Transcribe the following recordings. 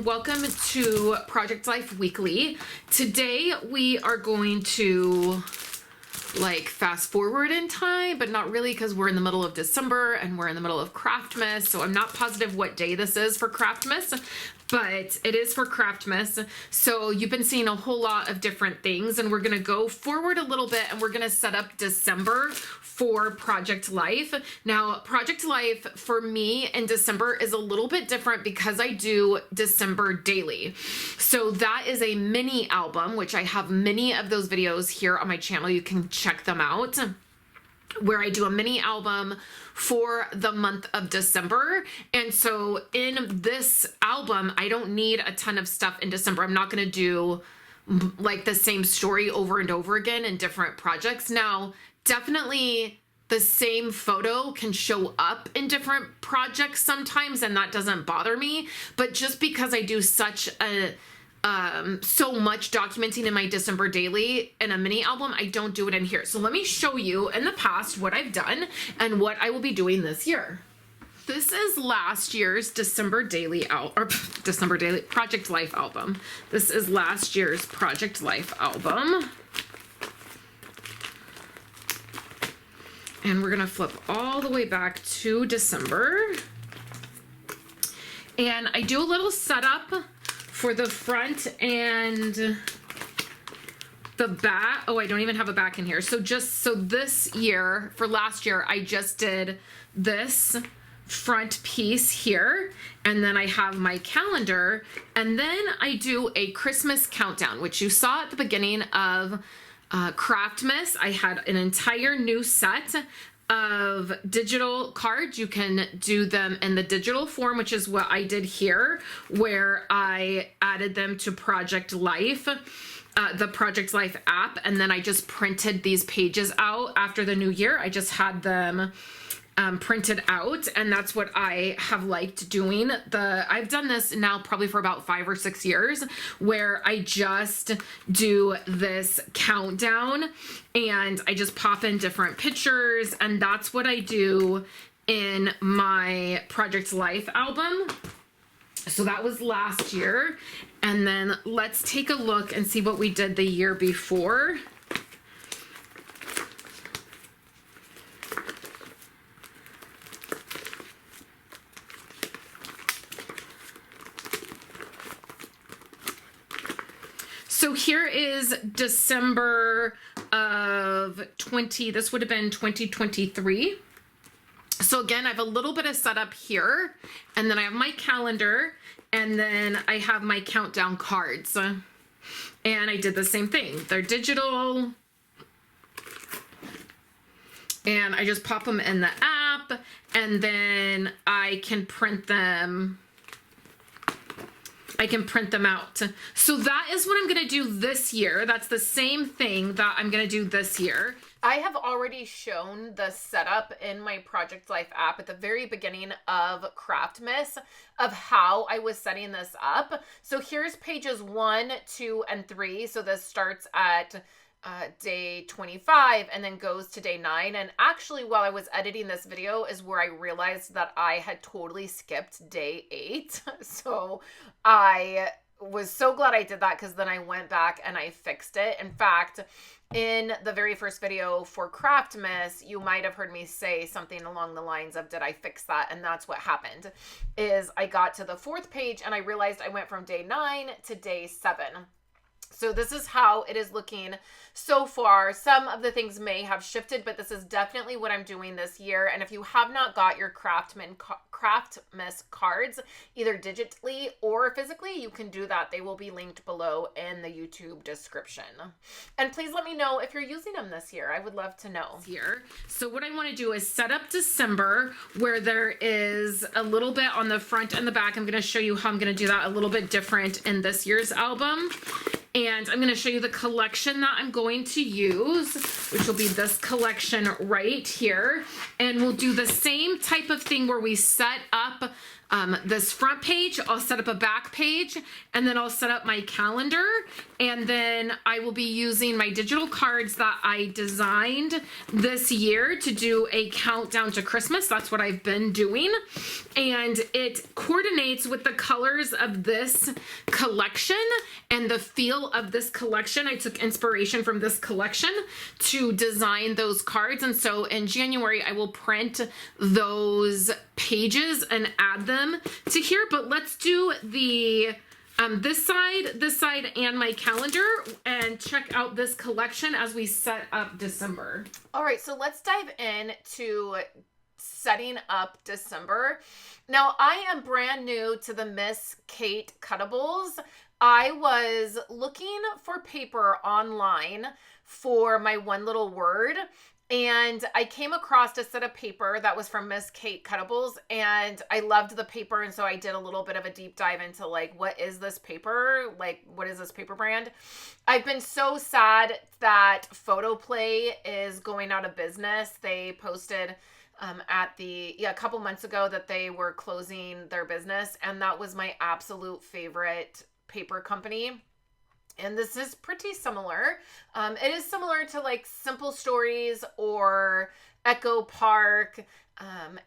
welcome to Project Life Weekly. Today we are going to fast forward in time, but not really because we're in the middle of December and we're in the middle of Craftmas, so I'm not positive what day this is for Craftmas, but it is for Craftmas. So you've been seeing a whole lot of different things, and we're gonna go forward a little bit and we're gonna set up December for Project Life. Now, Project Life for me in December is a little bit different because I do December daily. So that is a mini album, which I have many of those videos here on my channel. You can check them out, where I do a mini album for the month of December. And so in this album, I don't need a ton of stuff in December. I'm not going to do like the same story over and over again in different projects. Now, definitely the same photo can show up in different projects sometimes, and that doesn't bother me. But just because I do such a so much documenting in my December daily in a mini album, I don't do it in here. So let me show you in the past what I've done and what I will be doing this year. This is last year's December daily Project Life album. This is last year's Project Life album. And we're gonna flip all the way back to December. And I do a little setup for the front and the back. Oh, I don't even have a back in here. So this year, for last year, I just did this front piece here, and then I have my calendar, and then I do a Christmas countdown, which you saw at the beginning of Craftmas. I had an entire new set of digital cards. You can do them in the digital form, which is what I did here, where I added them to Project Life, the Project Life app, and then I just printed these pages out after the new year. I just had them printed out, and that's what I have liked doing. I've done this now probably for about 5 or 6 years, where I just do this countdown and I just pop in different pictures, and that's what I do in my Project Life album. So that was last year. And then let's take a look and see what we did the year before. So here is December of this would have been 2023. So again, I have a little bit of setup here, and then I have my calendar, and then I have my countdown cards. And I did the same thing. They're digital, and I just pop them in the app, and then I can print them. I can print them out. So that is what I'm gonna do this year. That's the same thing that I'm gonna do this year. I have already shown the setup in my Project Life app at the very beginning of Craftmas of how I was setting this up. So here's pages 1, 2, and 3. So this starts at day 25 and then goes to day 9. And actually, while I was editing this video is where I realized that I had totally skipped day 8. So I was so glad I did that, because then I went back and I fixed it. In fact, in the very first video for Craftmas, you might have heard me say something along the lines of, did I fix that? And that's what happened, is I got to the 4th page and I realized I went from day 9 to day 7. So this is how it is looking so far. Some of the things may have shifted, but this is definitely what I'm doing this year. And if you have not got your Craftmas cards, either digitally or physically, you can do that. They will be linked below in the YouTube description. And please let me know if you're using them this year. I would love to know. Here. So what I want to do is set up December, where there is a little bit on the front and the back. I'm going to show you how I'm going to do that a little bit different in this year's album. And I'm going to show you the collection that I'm going to use, which will be this collection right here. And we'll do the same type of thing where we set up this front page, I'll set up a back page, and then I'll set up my calendar, and then I will be using my digital cards that I designed this year to do a countdown to Christmas. That's what I've been doing, and it coordinates with the colors of this collection and the feel of this collection. I took inspiration from this collection to design those cards, and so in January I will print those pages and add them to here. But let's do the this side and my calendar, and check out this collection as we set up December. All right, so let's dive in to setting up December. Now, I am brand new to the Miss Kate Cuttables. I was looking for paper online for my one little word, and I came across a set of paper that was from Miss Kate Cuttables, and I loved the paper, and so I did a little bit of a deep dive into like, what is this paper? Like, what is this paper brand? I've been so sad that Photoplay is going out of business. They posted a couple months ago that they were closing their business, and that was my absolute favorite paper company. And this is pretty similar. It is similar to like Simple Stories or Echo Park.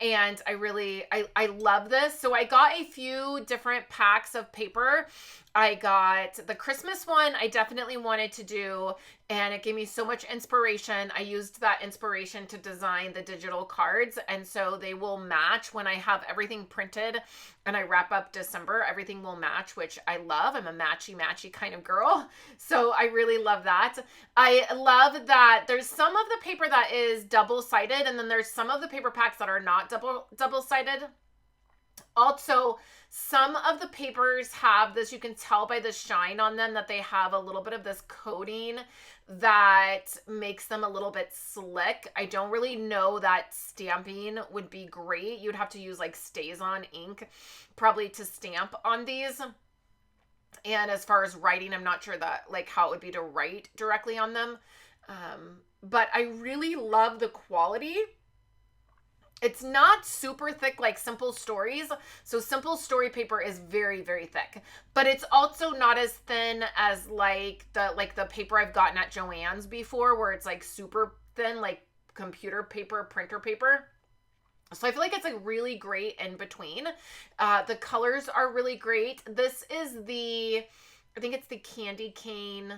And I love this. So I got a few different packs of paper. I got the Christmas one I definitely wanted to do, and it gave me so much inspiration. I used that inspiration to design the digital cards, and so they will match when I have everything printed and I wrap up December. Everything will match, which I love. I'm a matchy kind of girl, so I really love that. I love that there's some of the paper that is double-sided, and then there's some of the paper packs that are not double-sided. Also, some of the papers have this, you can tell by the shine on them that they have a little bit of this coating that makes them a little bit slick. I don't really know that stamping would be great. You'd have to use like StazOn ink probably to stamp on these. And as far as writing, I'm not sure that like how it would be to write directly on them. But I really love the quality. It's not super thick like Simple Stories. So Simple Story paper is very, very thick, but it's also not as thin as like the paper I've gotten at Joann's before, where it's like super thin, like computer paper, printer paper. So I feel like it's like really great in between. The colors are really great. This is I think it's the Candy Cane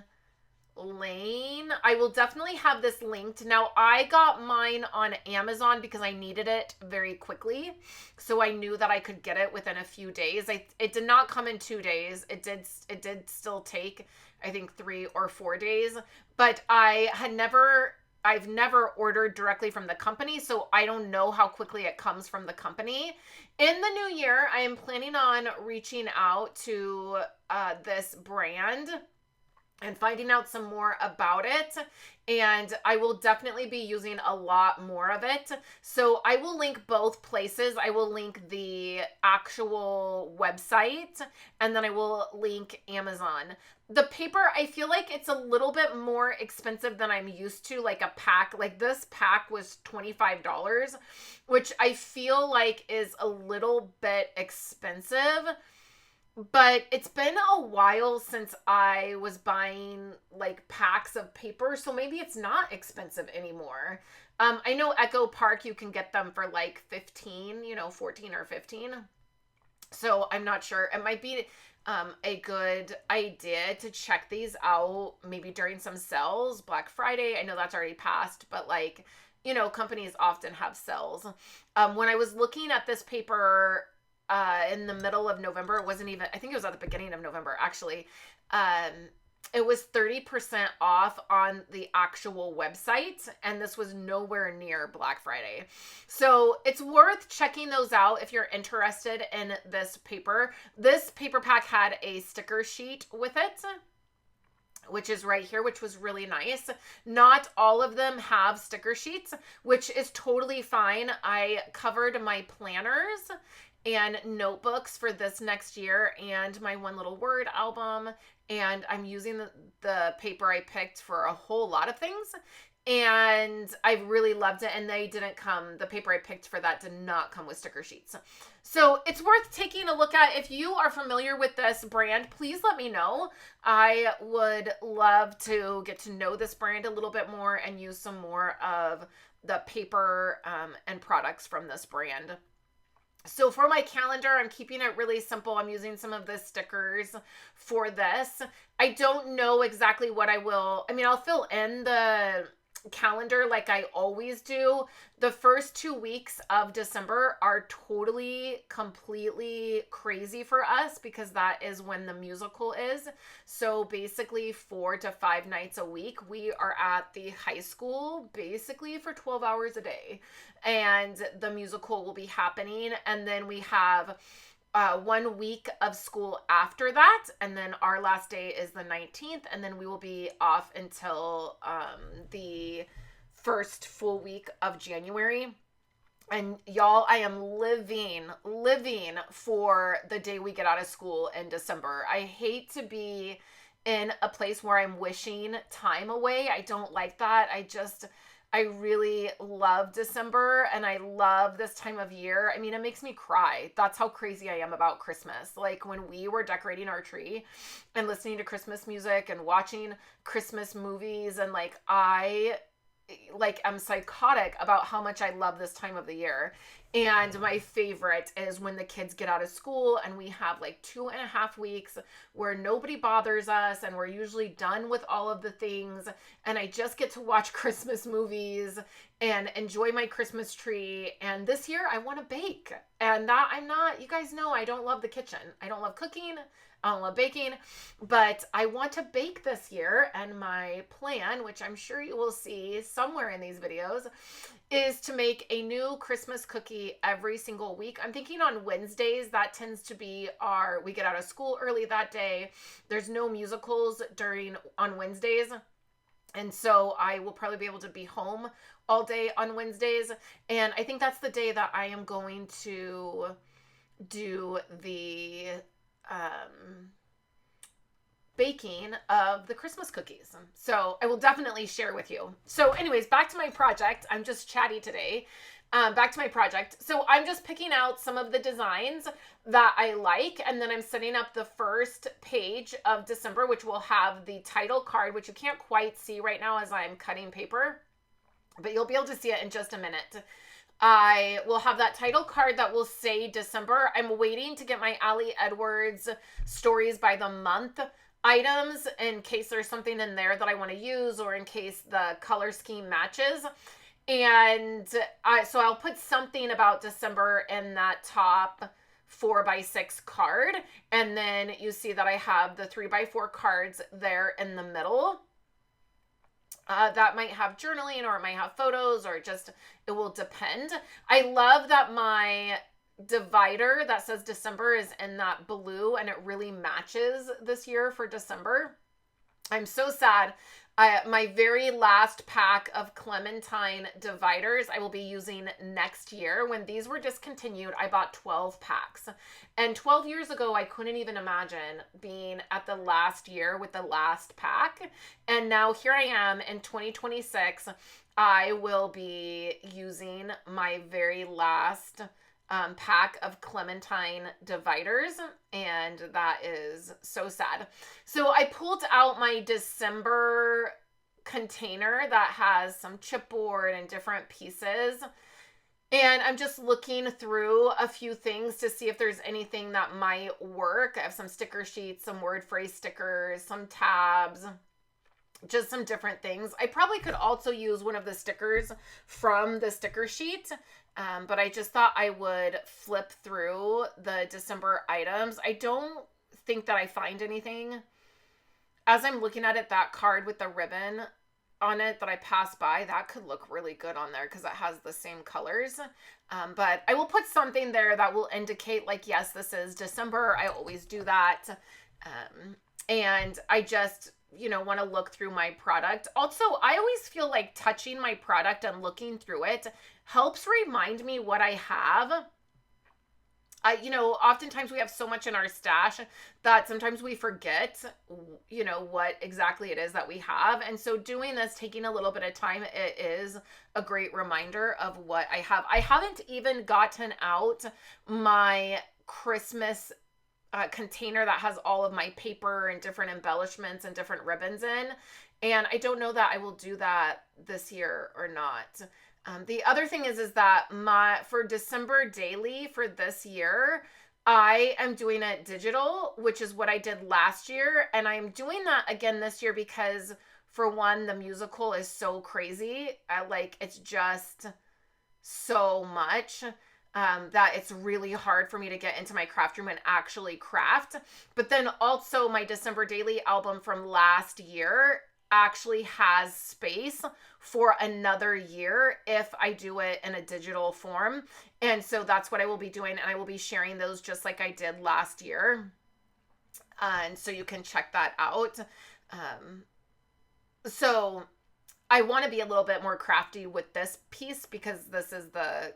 Lane. I will definitely have this linked. Now, I got mine on Amazon because I needed it very quickly, so I knew that I could get it within a few days. It did not come in 2 days. It did still take, I think, 3 or 4 days, but I've never ordered directly from the company, so I don't know how quickly it comes from the company. In the new year, I am planning on reaching out to this brand and finding out some more about it, and I will definitely be using a lot more of it. So I will link both places. I will link the actual website, and then I will link Amazon. The paper, I feel like it's a little bit more expensive than I'm used to. Like a pack, like this pack was $25, which I feel like is a little bit expensive. But it's been a while since I was buying like packs of paper, so maybe it's not expensive anymore. I know Echo Park, you can get them for like 15, 14 or 15. So I'm not sure. It might be a good idea to check these out maybe during some sales. Black Friday, I know that's already passed, but like, companies often have sales. When I was looking at this paper in the middle of November, it wasn't even, I think it was at the beginning of November, actually. It was 30% off on the actual website, and this was nowhere near Black Friday. So it's worth checking those out if you're interested in this paper. This paper pack had a sticker sheet with it, which is right here, which was really nice. Not all of them have sticker sheets, which is totally fine. I covered my planners and notebooks for this next year and my one little word album, and I'm using the paper I picked for a whole lot of things. and I really loved it. And they didn't come, the paper I picked for that did not come with sticker sheets. So it's worth taking a look at. If you are familiar with this brand, please let me know. I would love to get to know this brand a little bit more and use some more of the paper and products from this brand. So for my calendar, I'm keeping it really simple. I'm using some of the stickers for this. I don't know exactly what I will. I mean, I'll fill in the calendar like I always do. The first 2 weeks of December are totally, completely crazy for us because that is when the musical is. So basically 4 to 5 nights a week, we are at the high school basically for 12 hours a day. And the musical will be happening. And then we have 1 week of school after that, and then our last day is the 19th, and then we will be off until the first full week of January. And y'all, I am living for the day we get out of school in December. I hate to be in a place where I'm wishing time away. I don't like that. I really love December, and I love this time of year. I mean, it makes me cry. That's how crazy I am about Christmas. Like when we were decorating our tree and listening to Christmas music and watching Christmas movies, and I am psychotic about how much I love this time of the year. And my favorite is when the kids get out of school and we have 2.5 weeks where nobody bothers us and we're usually done with all of the things. And I just get to watch Christmas movies and enjoy my Christmas tree. And this year I want to bake. And you guys know I don't love the kitchen. I don't love cooking. I don't love baking, but I want to bake this year. And my plan, which I'm sure you will see somewhere in these videos, is to make a new Christmas cookie every single week. I'm thinking on Wednesdays. That tends to be we get out of school early that day. There's no musicals on Wednesdays. And so I will probably be able to be home all day on Wednesdays. And I think that's the day that I am going to do the baking of the Christmas cookies. So I will definitely share with you. So anyways, back to my project. I'm just chatty today. Back to my project. So I'm just picking out some of the designs that I like, and then I'm setting up the first page of December, which will have the title card, which you can't quite see right now as I'm cutting paper, but you'll be able to see it in just a minute. I will have that title card that will say December. I'm waiting to get my Ali Edwards stories by the month items in case there's something in there that I want to use, or in case the color scheme matches. And so I'll put something about December in that top 4x6 card. And then you see that I have the 3x4 cards there in the middle. That might have journaling, or it might have photos, or it will depend. I love that my divider that says December is in that blue, and it really matches this year for December. I'm so sad. My very last pack of Clementine dividers I will be using next year. When these were discontinued, I bought 12 packs. And 12 years ago, I couldn't even imagine being at the last year with the last pack. And now here I am in 2026. I will be using my very last pack of Clementine dividers, and that is so sad. So I pulled out my December container that has some chipboard and different pieces, and I'm just looking through a few things to see if there's anything that might work. I have some sticker sheets, some word phrase stickers, some tabs, just some different things. I probably could also use one of the stickers from the sticker sheet, but I just thought I would flip through the December items. I don't think that I find anything. As I'm looking at it, that card with the ribbon on it that I passed by, that could look really good on there because it has the same colors. But I will put something there that will indicate yes, this is December. I always do that. And I just want to look through my product. Also, I always feel like touching my product and looking through it helps remind me what I have oftentimes we have so much in our stash that sometimes we forget, what exactly it is that we have. And so doing this, taking a little bit of time, it is a great reminder of what I have. I haven't even gotten out my Christmas container that has all of my paper and different embellishments and different ribbons in. And I don't know that I will do that this year or not. The other thing is that for December daily for this year, I am doing it digital, which is what I did last year. And I'm doing that again this year because, for one, the musical is so crazy. It's just so much that it's really hard for me to get into my craft room and actually craft. But then also my December daily album from last year actually has space for another year if I do it in a digital form. And so that's what I will be doing. And I will be sharing those just like I did last year. And so you can check that out. So I want to be a little bit more crafty with this piece because this is the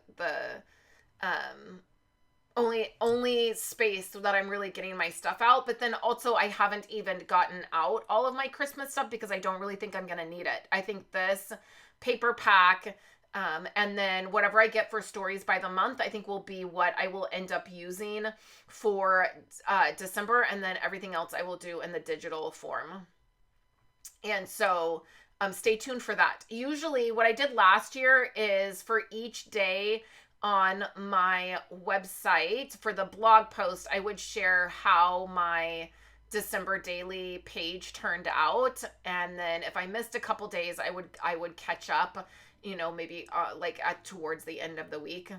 only space that I'm really getting my stuff out. But then also I haven't even gotten out all of my Christmas stuff because I don't really think I'm going to need it. I think this paper pack and then whatever I get for Stories by the Month, I think will be what I will end up using for December. And then everything else I will do in the digital form. And so stay tuned for that. Usually what I did last year is for each day on my website for the blog post, I would share how my December daily page turned out. And then if I missed a couple days, I would catch up, maybe towards the end of the week.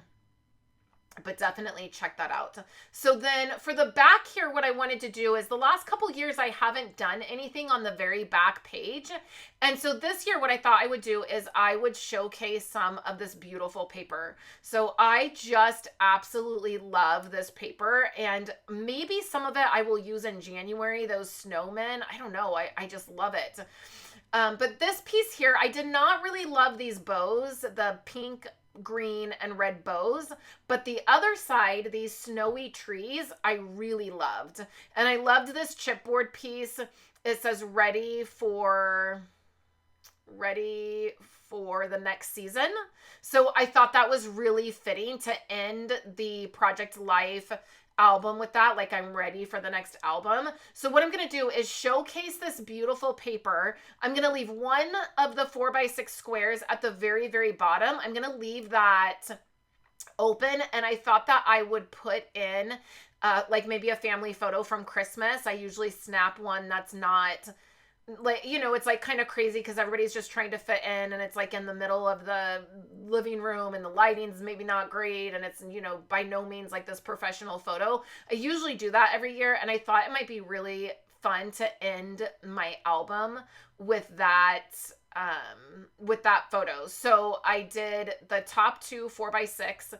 But definitely check that out. So then for the back here, what I wanted to do is the last couple years, I haven't done anything on the very back page. And so this year, what I thought I would do is I would showcase some of this beautiful paper. So I just absolutely love this paper, and maybe some of it I will use in January, those snowmen. I don't know. I just love it. But this piece here, I did not really love these bows, the pink, green, and red bows, but the other side, these snowy trees, I really loved. And I loved this chipboard piece. It says ready for the next season. So I thought that was really fitting to end the Project Life album with that. Like, I'm ready for the next album. So what I'm going to do is showcase this beautiful paper. I'm going to leave one of the 4x6 squares at the very, very bottom. I'm going to leave that open. And I thought that I would put in maybe a family photo from Christmas. I usually snap one that's not it's kind of crazy because everybody's just trying to fit in, and it's in the middle of the living room and the lighting's maybe not great, and it's, by no means this professional photo. I usually do that every year, and I thought it might be really fun to end my album with that photo. So I did the top two 4x6,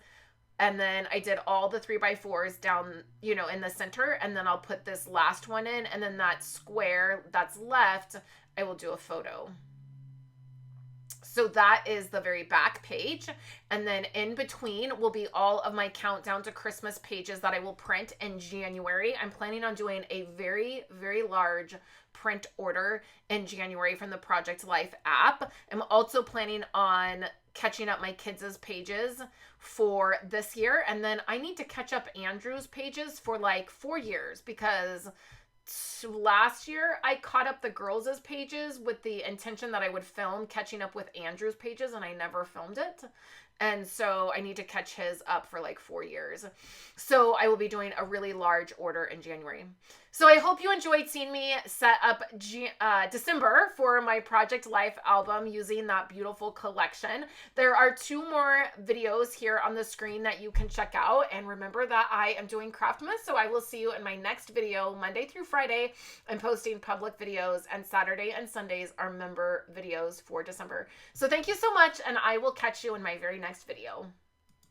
and then I did all the 3x4s down, in the center. And then I'll put this last one in. And then that square that's left, I will do a photo. So that is the very back page. And then in between will be all of my countdown to Christmas pages that I will print in January. I'm planning on doing a very, very large print order in January from the Project Life app. I'm also planning on catching up my kids' pages for this year. And then I need to catch up Andrew's pages for 4 years, because last year I caught up the girls' pages with the intention that I would film catching up with Andrew's pages, and I never filmed it. And so I need to catch his up for 4 years. So I will be doing a really large order in January. So I hope you enjoyed seeing me set up December for my Project Life album using that beautiful collection. There are 2 more videos here on the screen that you can check out. And remember that I am doing Craftmas, so I will see you in my next video. Monday through Friday, I'm posting public videos, and Saturday and Sundays are member videos for December. So thank you so much, and I will catch you in my very next video.